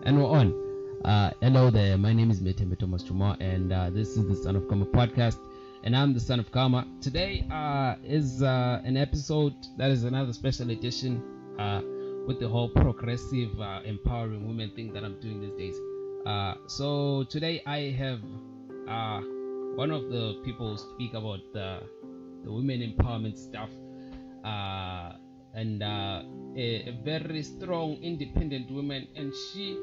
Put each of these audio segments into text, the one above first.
And we're on. Hello there, my name is Metembe Thomas Chuma, and this is the Son of Karma podcast, and I'm the Son of Karma. Today is an episode that is another special edition with the whole progressive, empowering women thing that I'm doing these days. So today I have one of the people speak about the women empowerment stuff, and a very strong, independent woman, and she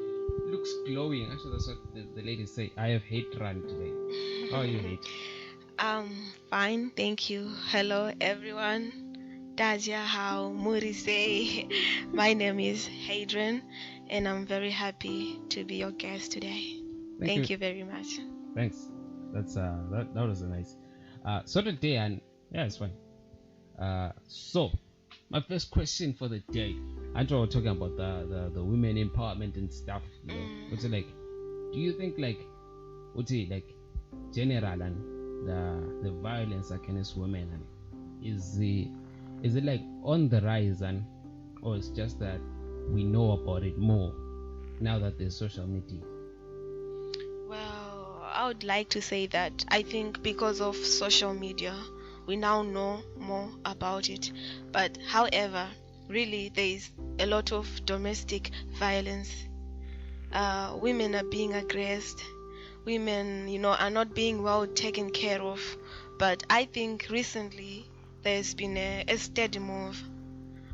looks glowing. Actually, that's what the ladies say. I have hate run today. How are you, hate? Fine, thank you. Hello, everyone. Daja, how Muri say. My name is Hadrian, and I'm very happy to be your guest today. Thank you very much. Thanks. That's that was a nice. So today, and yeah, it's fine. So my first question for the day. I thought we were talking about the women empowerment and stuff. You know, what's it like? Do you think what's it like, general and the violence against women, and is it like on the rise, and or it's just that we know about it more now that there's social media? Well, I would like to say that I think because of social media, we now know more about it. But however, really there is a lot of domestic violence. Women are being aggressed. Women, are not being well taken care of. But I think recently there's been a steady move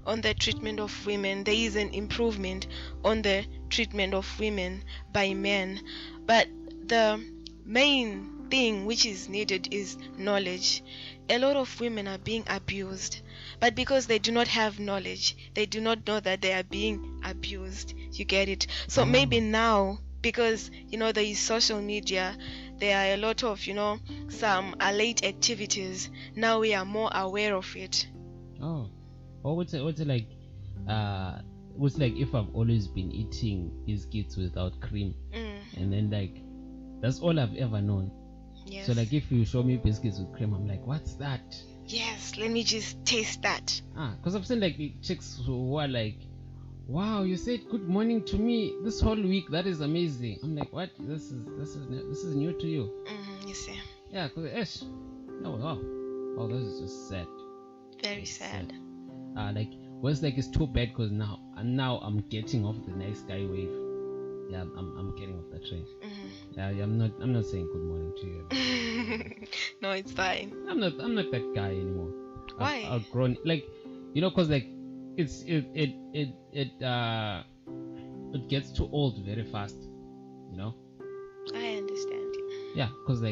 on the treatment of women. There is an improvement on the treatment of women by men. But the main thing which is needed is knowledge. A lot of women are being abused, but because they do not have knowledge, they do not know that they are being abused. You get it? So maybe now, because there is social media, there are a lot of some alleged activities. Now we are more aware of it. What's it like? What's like if I've always been eating biscuits without cream, and then that's all I've ever known. Yes. So if you show me biscuits with cream, I'm like, what's that? Yes, let me just taste that. Because I've seen chicks who are like, wow, you said good morning to me this whole week. That is amazing. I'm like, what? This is new to you. You see. Yeah, because wow, this is just sad. Very sad. It's too bad because now I'm getting off the nice guy wave. Yeah, I'm getting off the train. Yeah, I'm not saying good morning to you. No, it's fine. I'm not that guy anymore. Why? I've grown, because it gets too old very fast. I understand you. Yeah, because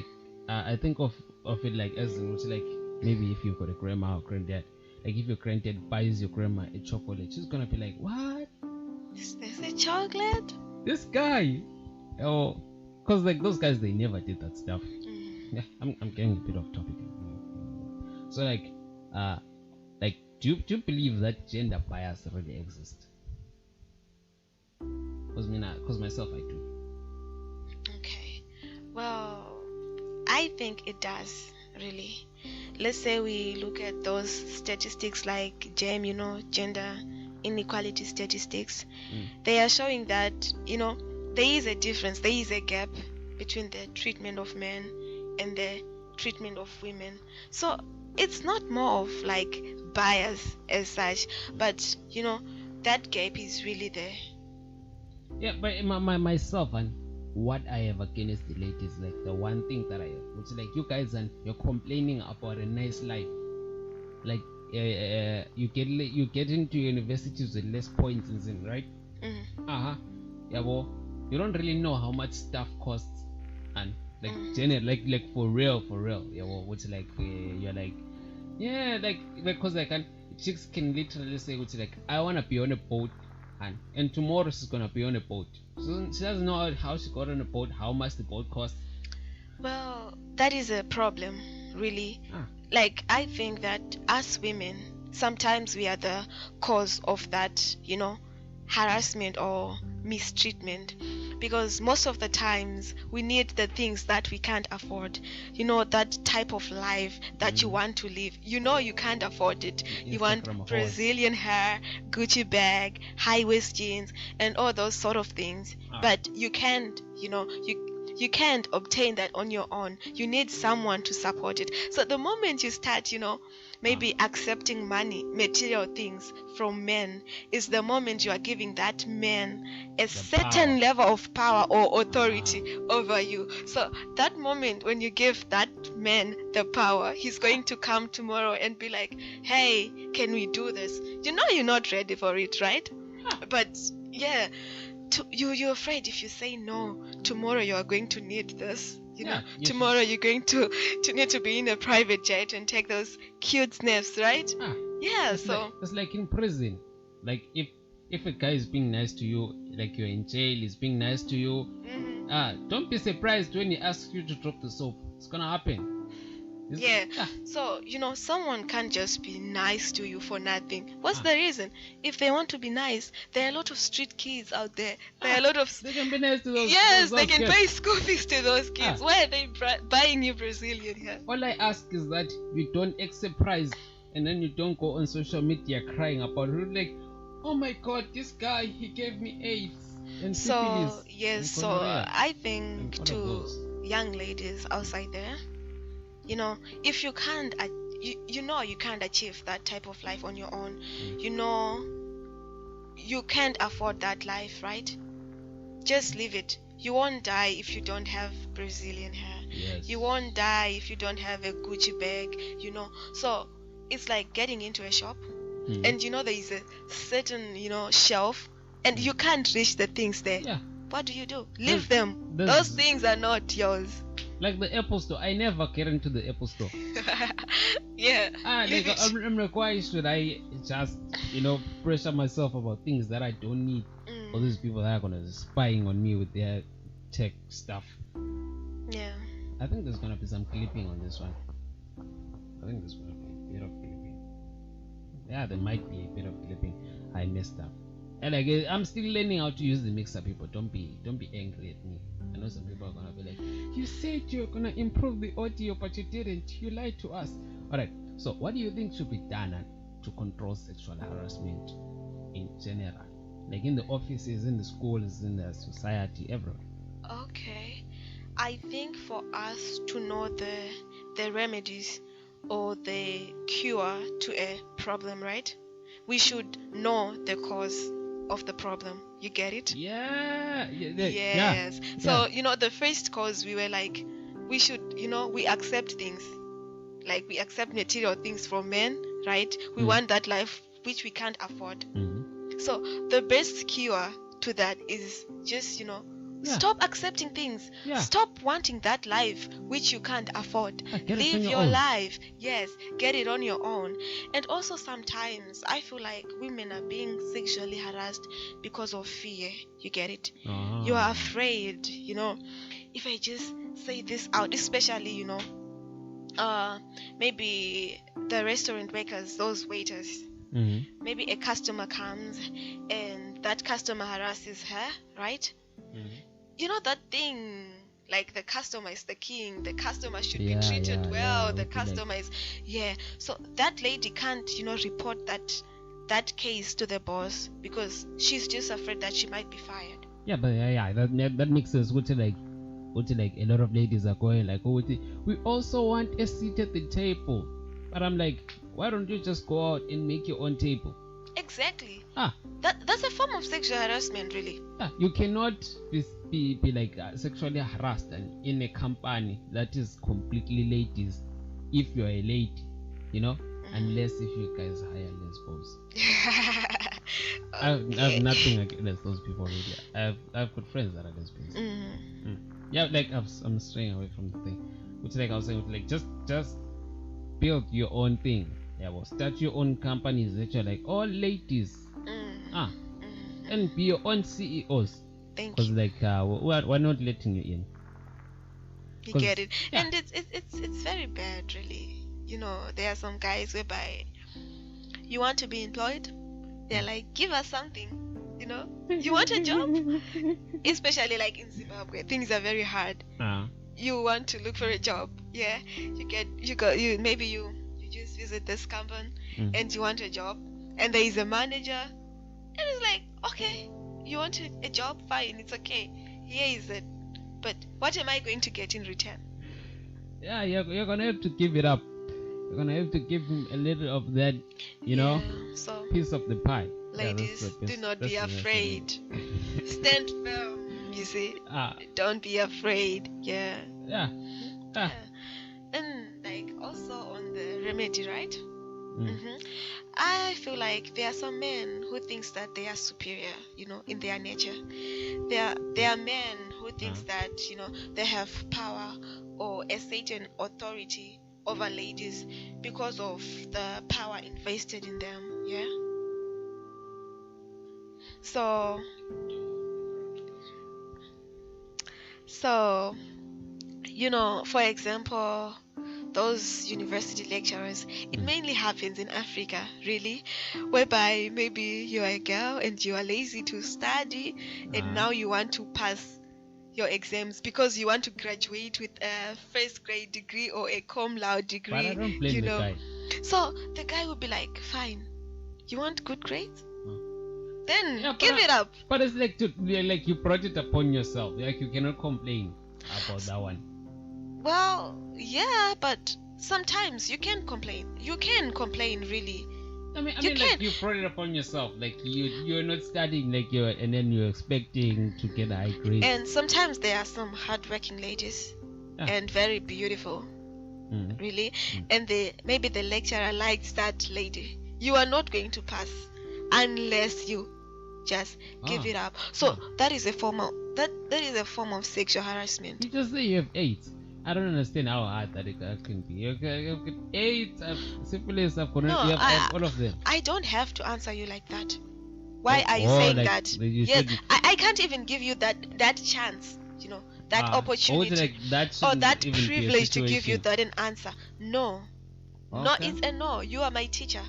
I think of it as in maybe if you've got a grandma or granddad, if your granddad buys your grandma a chocolate, she's gonna be like, what? Is this a chocolate? This guy, because those guys, they never did that stuff. Yeah, I'm getting a bit off topic. So do you believe that gender bias really exists? Because myself, I do. Okay, well, I think it does really. Let's say we look at those statistics like GEM, gender inequality statistics. They are showing that there is a difference, there is a gap between the treatment of men and the treatment of women. So it's not more of bias as such, but that gap is really there. Yeah, but myself, and what I have against the ladies, the one thing that I have, which you guys, and you're complaining about a nice life, you get into universities with less points, right? Yeah, well, you don't really know how much stuff costs, and general, for real, yeah, well, which you're yeah, because chicks can literally say, which I want to be on a boat, and tomorrow she's gonna be on a boat, so she doesn't know how she got on a boat, how much the boat cost. Well, that is a problem, really. I think that us women, sometimes we are the cause of that, harassment or mistreatment, because most of the times we need the things that we can't afford. That type of life that you want to live, you can't afford it. You want Instagram horse. Brazilian hair, Gucci bag, high waist jeans, and all those sort of things. But you can't, you can't obtain that on your own. You need someone to support it. So the moment you start, maybe accepting money, material things from men, is the moment you are giving that man a certain power. level of power or authority over you. So that moment when you give that man the power, he's going to come tomorrow and be like, hey, can we do this? You're not ready for it, right? But yeah, you're afraid if you say no, tomorrow you are going to need this. Tomorrow you're going to need to be in a private jet and take those cute snaps, right? Yeah, so it's like in prison. Like if a guy is being nice to you, like you're in jail, he's being nice to you. Don't be surprised when he asks you to drop the soap. It's gonna happen. So someone can't just be nice to you for nothing. What's the reason? If they want to be nice, there are a lot of street kids out there. There are a lot of they can be nice to those. Yes, those they can kids. pay school fees to those kids. Why are they buying you Brazilian hair? All I ask is that you don't accept prize, and then you don't go on social media crying about it. Like, oh my God, this guy, he gave me AIDS and syphilis. Yes, and so gonorrhea. I think And all of to those. young ladies outside there, if you can't, you can't achieve that type of life on your own. You can't afford that life, right? Just leave it. You won't die if you don't have Brazilian hair. Yes. You won't die if you don't have a Gucci bag, So it's like getting into a shop, and there is a certain, shelf, and you can't reach the things there. Yeah. What do? Leave them. there's- Those things are not yours. Like the Apple Store, I never get into the Apple Store. Yeah. Like leave it. I'm like, why should I just, pressure myself about things that I don't need? All these people that are gonna be spying on me with their tech stuff. Yeah. I think there's gonna be some clipping on this one. I think there's gonna be a bit of clipping. Yeah, there might be a bit of clipping. I messed up. And I'm still learning how to use the mixer, people. Don't be angry at me. I know some people are gonna be like, you said you're gonna improve the audio, but you didn't. You lied to us. Alright, so what do you think should be done to control sexual harassment in general? Like in the offices, in the schools, in the society, everywhere. Okay. I think for us to know the remedies or the cure to a problem, right? We should know the cause of the problem. You get it? Yeah. Yes. So, the first cause, we were like, we should, we accept things. Like, we accept material things from men, right? We want that life which we can't afford. So, the best cure to that is just, stop accepting things. Stop wanting that life which you can't afford. Live your life. Yes, get it on your own. And also sometimes I feel like women are being sexually harassed because of fear. You get it? You are afraid, if I just say this out, especially, maybe the restaurant workers, those waiters. Maybe a customer comes and that customer harasses her, right? That thing, like the customer is the king, the customer should be treated well, the customer is so that lady can't report that case to the boss because she's just afraid that she might be fired. That makes sense. What like a lot of ladies are going like, oh, we also want a seat at the table, but I'm like, why don't you just go out and make your own table? Exactly. That's a form of sexual harassment, really. You cannot be like sexually harassed in a company that is completely ladies if you're a lady, unless if you guys hire lesbos. I have nothing against those people really. I've got friends that are lesbians. Yeah, like I'm straying away from the thing, which like I was saying, like just build your own thing. Start your own companies that you're like all ladies. And be your own CEOs. Because like we're not letting you in. You get it? And it's very bad, really. There are some guys whereby you want to be employed, they're like, give us something. You know, you want a job, especially like in Zimbabwe, things are very hard. You want to look for a job, yeah, maybe you just visit this company and you want a job, and there is a manager, and it's like, okay, you want a job, fine, it's okay, here is it, but what am I going to get in return? Yeah, you're gonna have to give it up. You're gonna have to give him a little of that, so piece of the pie. ladies, do not be afraid. Stand firm, you see. Don't be afraid. Yeah. And like also on the remedy, right? I feel like there are some men who thinks that they are superior, in their nature. There are men who thinks that they have power or a certain authority over ladies because of the power invested in them. Yeah. So for example, those university lecturers, it mainly happens in Africa, really, whereby maybe you're a girl and you are lazy to study, and now you want to pass your exams because you want to graduate with a first grade degree or a cum laude degree. But I don't blame the guy. So the guy will be like, fine, you want good grades? Then give it up. But it's like you brought it upon yourself. Like, you cannot complain about that one. Well, yeah, but sometimes you can complain. You can complain, really. I mean, like, you brought it upon yourself. Like, you're not studying, like, and then you're expecting to get a high grade. And sometimes there are some hardworking ladies and very beautiful, really. And maybe the lecturer likes that lady. You are not going to pass unless you just give it up. So that is a form of sexual harassment. You just say you have AIDS. I don't understand how hard that can be. You've got AIDS, syphilis, you have all of them. I don't have to answer you like that. Why are you saying that? Yes, I can't even give you that chance, that opportunity or that privilege to give you that an answer. No. No, it's a no. You are my teacher.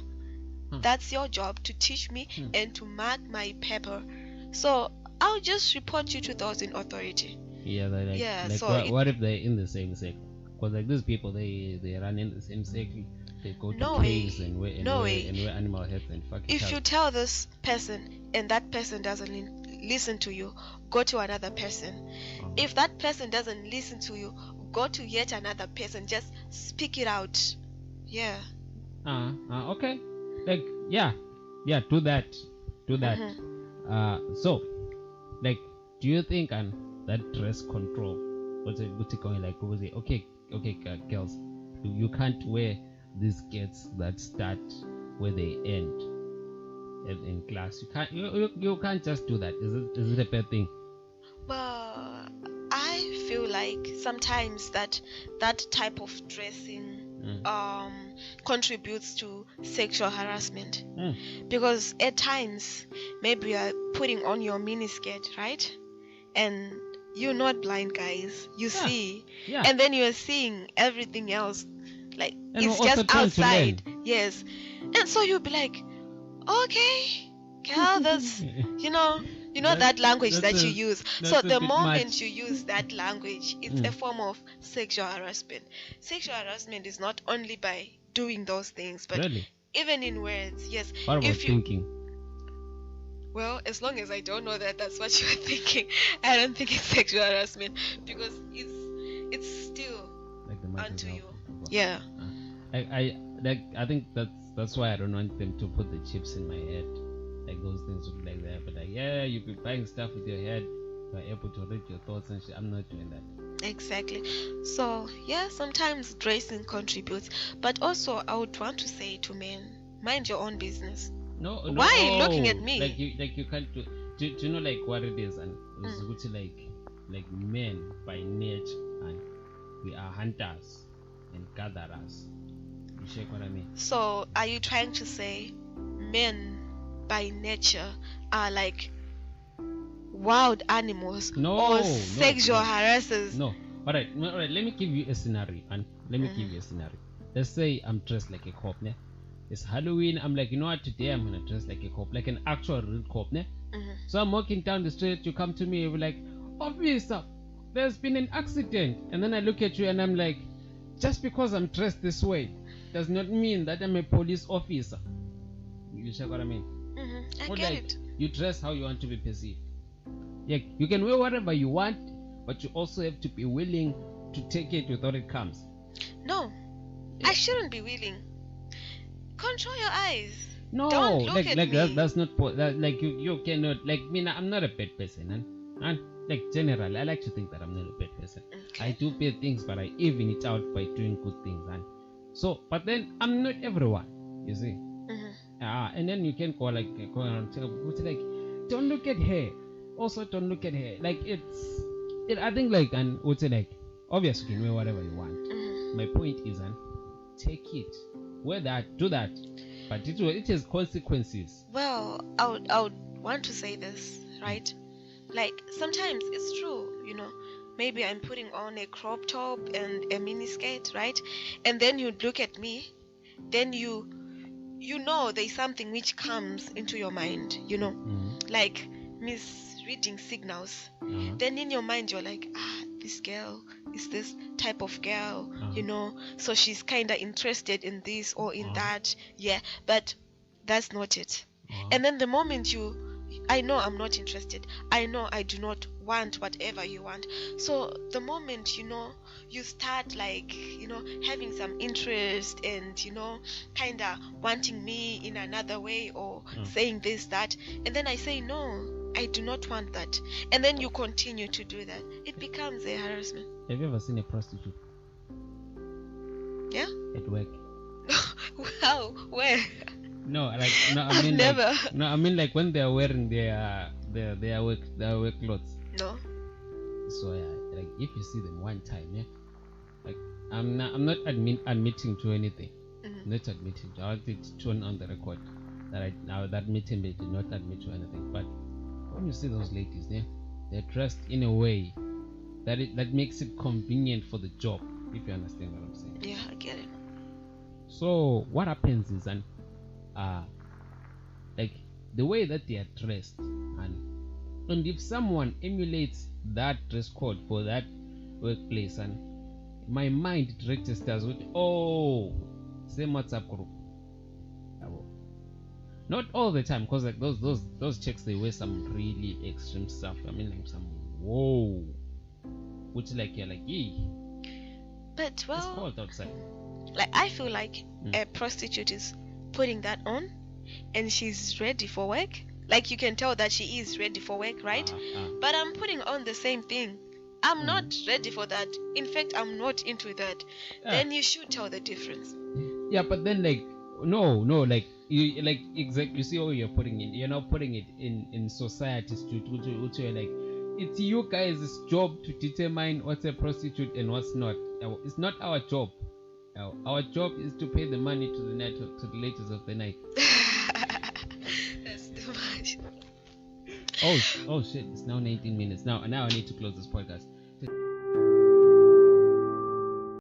That's your job, to teach me and to mark my paper. So I'll just report you to those in authority. What if they're in the same circle? Because like these people, they run in the same circle. They go to caves and wear animal heads and fucking. If you tell this person and that person doesn't listen to you, go to another person. If that person doesn't listen to you, go to yet another person. Just speak it out. Yeah. Okay. Like, do that. So, like, do you think that dress control, what's it going like? Okay, girls, you can't wear these skirts that start where they end in class. You can't just do that. Is it a bad thing? Well, I feel like sometimes that type of dressing contributes to sexual harassment, because at times maybe you are putting on your miniskirt, right? And you're not blind, guys. You see, and then you are seeing everything else, like, and it's just outside. Yes, and so you'll be like, okay, girl, that's that language that you use. So the moment you use that language, it's a form of sexual harassment. Sexual harassment is not only by doing those things, but even in words. Yes. What about thinking? Well, as long as I don't know that's what you're thinking, I don't think it's sexual harassment, because it's still like onto you. Yeah. I think that's why I don't want them to put the chips in my head. Like, those things would be like that. But you be buying stuff with your head, you're able to read your thoughts and shit. I'm not doing that. Exactly. So sometimes dressing contributes, but also I would want to say to men, mind your own business. No. Why are you looking at me? Like you can't do you know like what it is? And it's like men by nature, and we are hunters and gatherers. You check what I mean? So are you trying to say men by nature are like wild animals or sexual harassers? No. All right. Let me give you a scenario, and give you a scenario. Let's say I'm dressed like a cop, it's Halloween. I'm like, you know what? Today I'm gonna dress like a cop, like an actual real cop, ne? So I'm walking down the street. You come to me, you're like, officer, there's been an accident. And then I look at you and I'm like, just because I'm dressed this way does not mean that I'm a police officer. You check what I mean? I Or get like, it. you dress how you want to be perceived. Yeah, you can wear whatever you want, but you also have to be willing to take it without it comes. No, I shouldn't be willing. Control your eyes. No, Don't look like at like me. that's not like you cannot like me. I'm not a bad person, and like generally, I like to think that I'm not a bad person. Okay. I do bad things, but I even it out by doing good things, and so. But then I'm not everyone, you see. And then you can go like go around like, don't look at her. Also, don't look at her. Like I think like and what's it like? Obviously, you can wear whatever you want. My point is, and take it, wear that, do that, but it has consequences. Well, I would want to say this, right? Like sometimes it's true, maybe I'm putting on a crop top and a mini skirt, right? And then you look at me, then you know there's something which comes into your mind, like misreading signals. Then in your mind you're like, this girl is this type of girl, so she's kind of interested in this or in that, but that's not it. And then the moment I know I'm not interested, I know I do not want whatever you want, so the moment you start like having some interest and kind of wanting me in another way or saying this that, and then I say no, I do not want that, and then you continue to do that, it becomes a harassment. Have you ever seen a prostitute? Yeah. At work? Wow, where? No, like no, I mean never. Like, no, I mean like when they are wearing their work clothes. No. So like if you see them one time, like I'm not admitting to anything. Not admitting. I want it to turn on the record that meeting they did not admit to anything. But when you see those ladies, they're dressed in a way that makes it convenient for the job. If you understand what I'm saying. Yeah, I get it. So what happens is like the way that they are dressed, and if someone emulates that dress code for that workplace, and my mind registers with same WhatsApp group. Not all the time, because like those chicks, they wear some really extreme stuff. I mean like some which like you're like but it's well, cold outside. like I feel like a prostitute is putting that on and she's ready for work. Like you can tell that she is ready for work, right? But I'm putting on the same thing. I'm not ready for that. In fact, I'm not into that. Then you should tell the difference. Yeah, but then like no, like you like exactly, you see how you're putting it. You're not putting it in society's to you're like, it's you guys' job to determine what's a prostitute and what's not. It's not our job. Our job is to pay the money to the ladies of the night. That's too much. Oh shit! It's now 19 minutes. Now I need to close this podcast.